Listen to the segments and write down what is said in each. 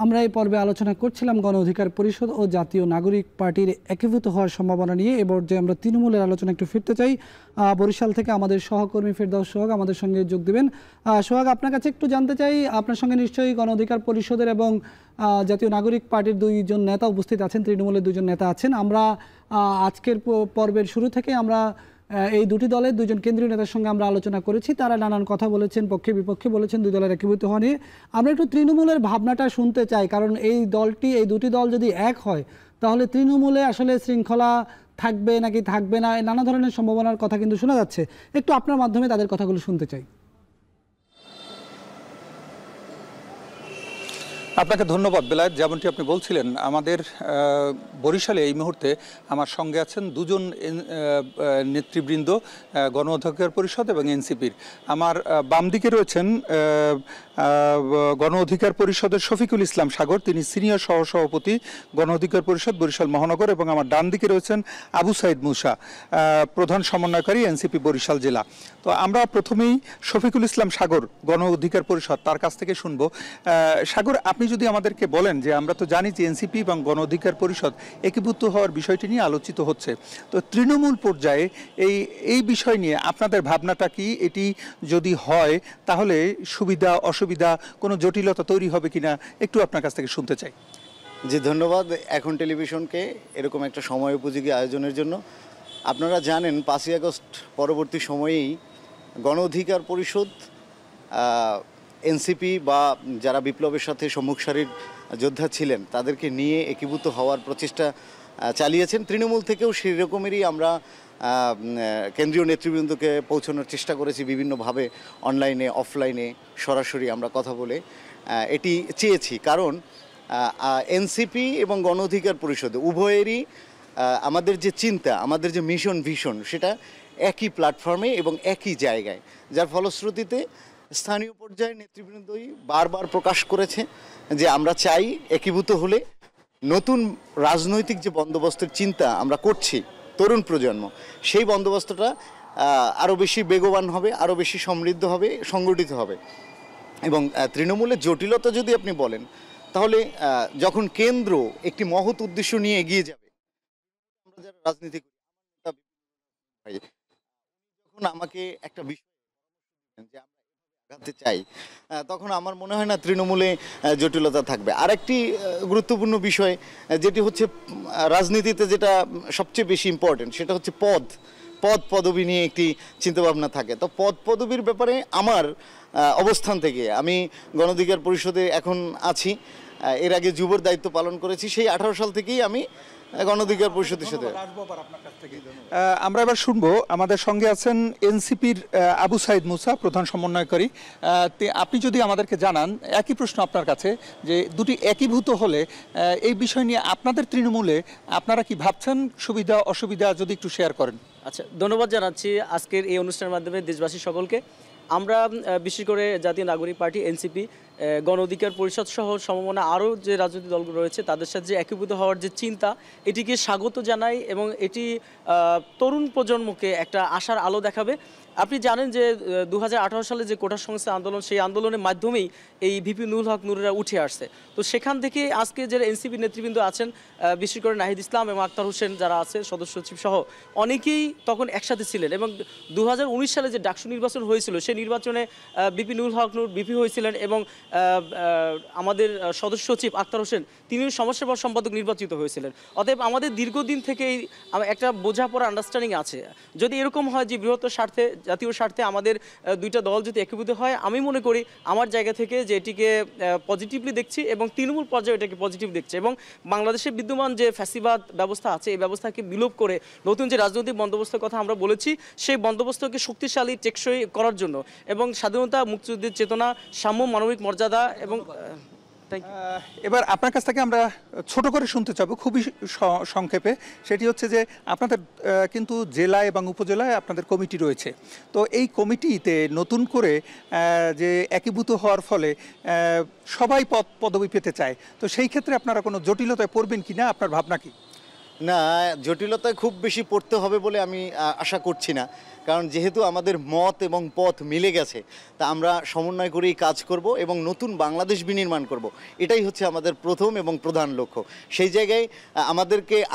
আমরা এই পর্বে আলোচনা করছিলাম গণ অধিকার পরিষদ ও জাতীয় নাগরিক পার্টির একীভূত হওয়ার সম্ভাবনা নিয়ে। এবার যে আমরা তৃণমূলের আলোচনা একটু ফিরতে চাই। বরিশাল থেকে আমাদের সহকর্মী ফেরদাউস সোহাগ আমাদের সঙ্গে যোগ দেবেন। সোহাগ, আপনার কাছে একটু জানতে চাই, আপনার সঙ্গে নিশ্চয়ই গণ অধিকার পরিষদের এবং জাতীয় নাগরিক পার্টির দুইজন নেতা উপস্থিত আছেন, তৃণমূলের দুজন নেতা আছেন। আমরা আজকের পর্বের শুরু থেকে আমরা এই দুটি দলের দুজন কেন্দ্রীয় নেতার সঙ্গে আমরা আলোচনা করেছি। তারা নানান কথা বলেছেন, পক্ষে বিপক্ষে বলেছেন দুই দলের একীভূত হওয়া নিয়ে। আমরা একটু তৃণমূলের ভাবনাটা শুনতে চাই, কারণ এই দুটি দল যদি এক হয় তাহলে তৃণমূলে আসলে শৃঙ্খলা থাকবে নাকি থাকবে না, নানা ধরনের সম্ভাবনার কথা কিন্তু শোনা যাচ্ছে। একটু আপনার মাধ্যমে তাদের কথাগুলো শুনতে চাই। আপনাকে ধন্যবাদ বেলায়েত। যেমনটি আপনি বলছিলেন, আমাদের বরিশালে এই মুহূর্তে আমার সঙ্গে আছেন দুজন নেতৃবৃন্দ গণ অধিকার পরিষদ এবং এনসিপির। আমার বাম দিকে রয়েছেন গণ অধিকার পরিষদের শফিকুল ইসলাম সাগর, তিনি সিনিয়র সহসভাপতি গণ অধিকার পরিষদ বরিশাল মহানগর, এবং আমার ডান দিকে রয়েছেন আবু সাইদ মুসা, প্রধান সমন্বয়কারী এনসিপি বরিশাল জেলা। তো আমরা প্রথমেই শফিকুল ইসলাম সাগর গণ অধিকার পরিষদ, তার কাছ থেকে শুনবো। সাগর, আপনি যদি আমাদেরকে বলেন যে আমরা তো জানি যে এনসিপি এবং গণ অধিকার পরিষদ একীভূত হওয়ার বিষয়টি নিয়ে আলোচিত হচ্ছে, তো তৃণমূল পর্যায়ে এই বিষয় নিয়ে আপনাদের ভাবনাটা কি? এটি যদি হয় তাহলে সুবিধা অসুবিধা কোনো জটিলতা তৈরি হবে কিনা একটু আপনার কাছ থেকে শুনতে চাই। জি, ধন্যবাদ এখন টেলিভিশনকে এরকম একটা সময় উপযোগী আয়োজনের জন্য। আপনারা জানেন 5ই আগস্ট পরবর্তী সময়েই গণ অধিকার পরিষদ এনসিপি বা যারা বিপ্লবের সাথে সম্মুখ সারির যোদ্ধা ছিলেন তাদেরকে নিয়ে একীভূত হওয়ার প্রচেষ্টা চালিয়েছেন। তৃণমূল থেকেও সেই রকমেরই আমরা কেন্দ্রীয় নেতৃবৃন্দকে পৌঁছানোর চেষ্টা করেছি বিভিন্নভাবে, অনলাইনে অফলাইনে সরাসরি আমরা কথা বলে এটি চেয়েছি। কারণ এনসিপি এবং গণ অধিকার পরিষদ উভয়েরই আমাদের যে চিন্তা, আমাদের যে মিশন ভিশন, সেটা একই প্ল্যাটফর্মে এবং একই জায়গায়, যার ফলশ্রুতিতে স্থানীয় পর্যায়ে নেতৃবৃন্দই বারবার প্রকাশ করেছে যে আমরা চাই একীভূত হলে নতুন রাজনৈতিক যে বন্দোবস্তের চিন্তা আমরা করছি তরুণ প্রজন্ম, সেই বন্দোবস্তটা আরও বেশি বেগবান হবে, আরও বেশি সমৃদ্ধ হবে, সংগঠিত হবে। এবং তৃণমূলের জটিলতা যদি আপনি বলেন, তাহলে যখন কেন্দ্র একটি মহৎ উদ্দেশ্য নিয়ে এগিয়ে যাবে, আমরা যারা রাজনীতি করি, যখন আমাকে একটা বিষয় যে আমরা আগাতে চাই, তখন আমার মনে হয় না তৃণমূলে জটিলতা থাকবে। আরেকটি গুরুত্বপূর্ণ বিষয় যেটি হচ্ছে রাজনীতিতে যেটা সবচেয়ে বেশি ইম্পর্টেন্ট, সেটা হচ্ছে পদ পদবি নিয়ে একটি চিন্তাভাবনা থাকে। তো পদ পদবির ব্যাপারে আমার অবস্থান থেকে, আমি গণ অধিকার পরিষদে এখন আছি, এর আগে যুবর দায়িত্ব পালন করেছি, সেই 18 সাল থেকেই আমি গণ অধিকার পরিষদের সাথে। আমরা এবার শুনবো, আমাদের সঙ্গে আছেন এনসিপির আবু সাইদ মুসা, প্রধান সমন্বয়কারী। আপনি যদি আমাদেরকে জানান, একই প্রশ্ন আপনার কাছে, যে দুটি একীভূত হলে এই বিষয় নিয়ে আপনাদের তৃণমূলে আপনারা কি ভাবছেন, সুবিধা অসুবিধা যদি একটু শেয়ার করেন। আচ্ছা, ধন্যবাদ জানাচ্ছি আজকের এই অনুষ্ঠানের মাধ্যমে দেশবাসী সকলকে। আমরা বিশেষ করে জাতীয় নাগরিক পার্টি এনসিপি, গণ অধিকার পরিষদ সহ সমমনা আরও যে রাজনৈতিক দলগুলো রয়েছে তাদের সাথে যে একীভূত হওয়ার যে চিন্তা, এটিকে স্বাগত জানাই এবং এটি তরুণ প্রজন্মকে একটা আশার আলো দেখাবে। আপনি জানেন যে 2018 সালে যে কোটা সংস্কার আন্দোলন, সেই আন্দোলনের মাধ্যমেই এই ভিপি নুরুল হক নুরেরা উঠে আসছে। তো সেখান থেকে আজকে যারা এনসিপি নেতৃবৃন্দ আছেন, বিশেষ করে নাহিদ ইসলাম এবং আক্তার হোসেন যারা আছে সদস্য সচিব সহ, অনেকেই তখন একসাথে ছিলেন। এবং 2019 সালে যে ডাকসু নির্বাচন হয়েছিল, সেই নির্বাচনে ভিপি নুরুল হক নূর ভিপি হয়েছিলেন এবং আমাদের সদস্য সচিব আক্তার হোসেন তিনি সমস্যাপর সম্পাদক নির্বাচিত হয়েছিলেন। অতএব আমাদের দীর্ঘদিন থেকেই একটা বোঝাপড়া আন্ডারস্ট্যান্ডিং আছে। যদি এরকম হয় যে বৃহত্তর স্বার্থে, জাতীয় স্বার্থে আমাদের দুইটা দল যদি একীভূত হয়, আমি মনে করি আমার জায়গা থেকে যে এটিকে পজিটিভলি দেখছি এবং তৃণমূল পর্যায়ে এটাকে পজিটিভ দেখছে। এবং বাংলাদেশে বিদ্যমান যে ফ্যাসিবাদ ব্যবস্থা আছে, এই ব্যবস্থাকে বিলোপ করে নতুন যে রাজনৈতিক বন্দোবস্তের কথা আমরা বলেছি, সেই বন্দোবস্তকে শক্তিশালী টেকসই করার জন্য এবং স্বাধীনতা, মুক্তিযুদ্ধের চেতনা, সাম্য, মানবিক মর্যাদা এবং এবার আপনার কাছ থেকে আমরা ছোট করে শুনতে চাবো, খুবই সংক্ষেপে। সেটি হচ্ছে যে আপনাদের কিন্তু জেলা এবং উপজেলায় আপনাদের কমিটি রয়েছে। তো এই কমিটিতে নতুন করে যে একীভূত হওয়ার ফলে সবাই পদবি পেতে চায়, তো সেই ক্ষেত্রে আপনারা কোনো জটিলতায় পড়বেন কি না, আপনার ভাবনা কি? না, জটিলতায় খুব বেশি পড়তে হবে বলে আমি আশা করছি না, কারণ যেহেতু আমাদের মত এবং পথ মিলে গেছে, তা আমরা সমন্বয় করেই কাজ করব এবং নতুন বাংলাদেশ বিনির্মাণ করব। এটাই হচ্ছে আমাদের প্রথম এবং প্রধান লক্ষ্য। সেই জায়গায়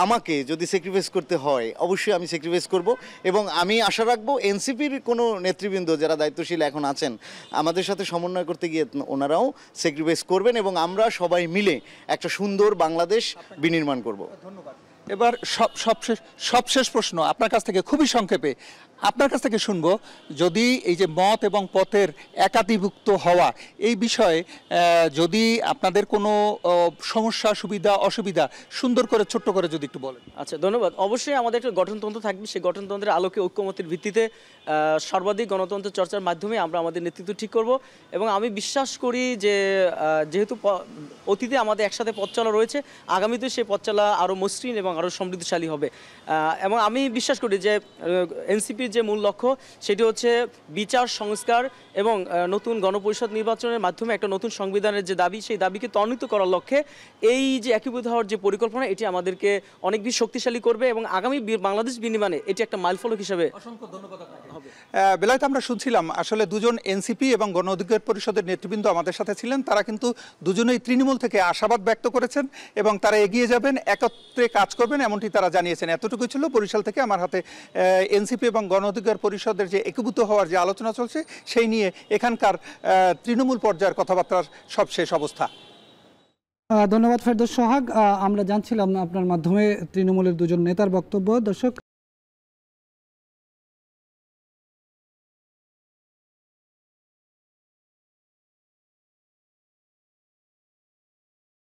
আমাকে যদি স্যাক্রিফাইস করতে হয়, অবশ্যই আমি স্যাক্রিফাইস করব এবং আমি আশা রাখবো এনসিপির কোনো নেতৃবৃন্দ যারা দায়িত্বশীল এখন আছেন, আমাদের সাথে সমন্বয় করতে গিয়ে ওনারাও স্যাক্রিফাইস করবেন এবং আমরা সবাই মিলে একটা সুন্দর বাংলাদেশ বিনির্মাণ করব। এবার সবশেষ প্রশ্ন আপনার কাছ থেকে, খুবই সংক্ষেপে আপনার কাছ থেকে শুনবো, যদি এই যে মত এবং পথের একাধিভুক্ত হওয়া এই বিষয়ে যদি আপনাদের কোনো সমস্যা, সুবিধা, অসুবিধা সুন্দর করে ছোট্ট করে যদি একটু বলেন। আচ্ছা, ধন্যবাদ। অবশ্যই আমাদের একটা গঠনতন্ত্র থাকবে, সেই গঠনতন্ত্রের আলোকে ঐক্যমতের ভিত্তিতে সর্বাধিক গণতন্ত্র চর্চার মাধ্যমে আমরা আমাদের নেতৃত্ব ঠিক করব এবং আমি বিশ্বাস করি যে যেহেতু অতীতে আমাদের একসাথে পথ চলা রয়েছে, আগামীতে সেই পথ চলা আরও মসৃণ এবং আরও সমৃদ্ধশালী হবে। এবং আমি বিশ্বাস করি যে এনসিপির যে মূল লক্ষ্য সেটি হচ্ছে বিচার সংস্কার এবং নতুন গণপরিষদ নির্বাচনের মাধ্যমে একটা নতুন সংবিধানের যে দাবি, সেই দাবিকে ত্বরান্বিত করার লক্ষ্যে এই যে একীভূত হওয়ার যে পরিকল্পনা, এটি আমাদেরকে অনেক বেশি শক্তিশালী করবে এবং আগামী বাংলাদেশ বিনির্মাণে এটি একটা মাইলফলক হিসেবে। অসংখ্য ধন্যবাদ হবে। বেলায়েত, আমরা শুনছিলাম আসলে দুজন এনসিপি এবং গণ অধিকার পরিষদের নেতৃবৃন্দ আমাদের সাথে ছিলেন। তারা কিন্তু দুজনেই তৃণমূল থেকে আশাবাদ ব্যক্ত করেছেন এবং তারা এগিয়ে যাবেন, একত্রে কাজ করবেন, এমনটি তারা জানিয়েছেন। এতটুকু ছিল বরিশাল থেকে আমার হাতে এনসিপি এবং গণ অধিকার পরিষদের যে একীভূত হওয়ার যে আলোচনা চলছে সেই নিয়ে এখানকার তৃণমূল পর্যায়ের কথাবার্তার সবশেষ অবস্থা। ধন্যবাদ ফেরদৌস সোহাগ। আমরা জানছিলাম আপনার মাধ্যমে তৃণমূলের দুজন নেতার বক্তব্য। দর্শক,